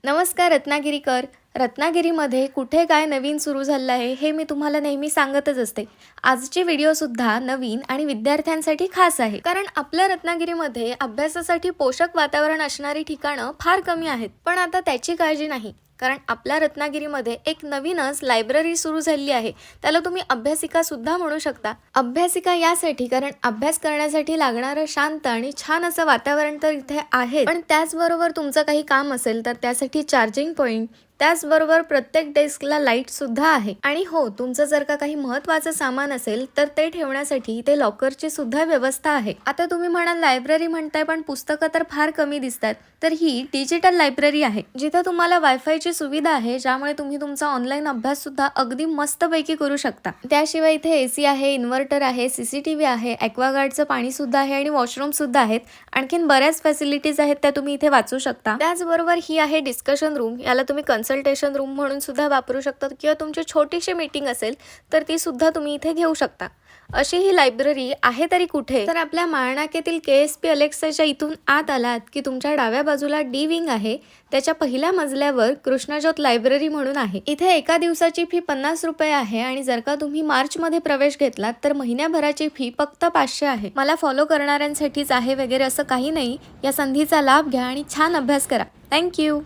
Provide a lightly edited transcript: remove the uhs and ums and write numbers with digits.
नमस्कार रत्नागिरीकर. रत्नागिरीमध्ये कुठे काय नवीन सुरू झालं आहे हे मी तुम्हाला नेहमी सांगतच असते. आजची व्हिडिओसुद्धा नवीन आणि विद्यार्थ्यांसाठी खास आहे, कारण आपल्या रत्नागिरीमध्ये अभ्यासासाठी पोषक वातावरण असणारी ठिकाणं फार कमी आहेत. पण आता त्याची काळजी नाही, कारण आपल्या रत्नागिरीमध्ये एक नवीनच लायब्ररी सुरू झाली आहे. त्याला तुम्ही अभ्यासिका सुद्धा म्हणू शकता. अभ्यासिका यासाठी कारण अभ्यास करण्यासाठी लागणारं शांत आणि छान असं वातावरण तर इथे आहे, पण त्याचबरोबर तुमचं काही काम असेल तर त्यासाठी चार्जिंग पॉईंट, त्याचबरोबर प्रत्येक डेस्कला लाईट सुद्धा आहे. आणि हो, तुमचं जर का काही महत्त्वाचं सामान असेल तर ते ठेवण्यासाठी इथे लॉकरची सुद्धा व्यवस्था आहे. आता तुम्ही म्हणाल लायब्ररी म्हणताय पण पुस्तकं तर फार कमी दिसतात. तर ही डिजिटल लायब्ररी आहे, जिथे तुम्हाला वायफायची सुविधा आहे, ज्यामुळे तुम्ही तुमचा ऑनलाईन अभ्यास सुद्धा अगदी मस्तपैकी करू शकता. त्याशिवाय इथे एसी आहे, इन्व्हर्टर आहे, CCTV आहे, ॲक्वागार्डचं पाणी सुद्धा आहे आणि वॉशरूम सुद्धा आहेत. आणखीन बऱ्याच फॅसिलिटीज आहेत त्या तुम्ही इथे वाचू शकता. त्याचबरोबर ही आहे डिस्कशन रूम. याला तुम्ही कन्सल्टेशन रूम म्हणून सुद्धा वापरू शकता, किंवा तुमची छोटीशी मीटिंग असेल तर ती सुद्धा तुम्ही इथे घेऊ शकता. अशी ही लायब्ररी आहे तरी कुठे, तर आपल्या माळनाक्यातील KSP अलेक्साच्या इथून आत आलात की तुमच्या डाव्या बाजूला D विंग आहे. त्याच्या पहिल्या मजल्यावर कृष्णज्योत लायब्ररी म्हणून आहे. इथे एका दिवसाची फी 50 रुपये आहे, आणि जर का तुम्ही मार्चमध्ये प्रवेश घेतलात तर महिन्याभराची फी फक्त 500 आहे. मला फॉलो करणाऱ्यांसाठीच आहे वगैरे असं काही नाही. या संधीचा लाभ घ्या आणि छान अभ्यास करा. थँक्यू.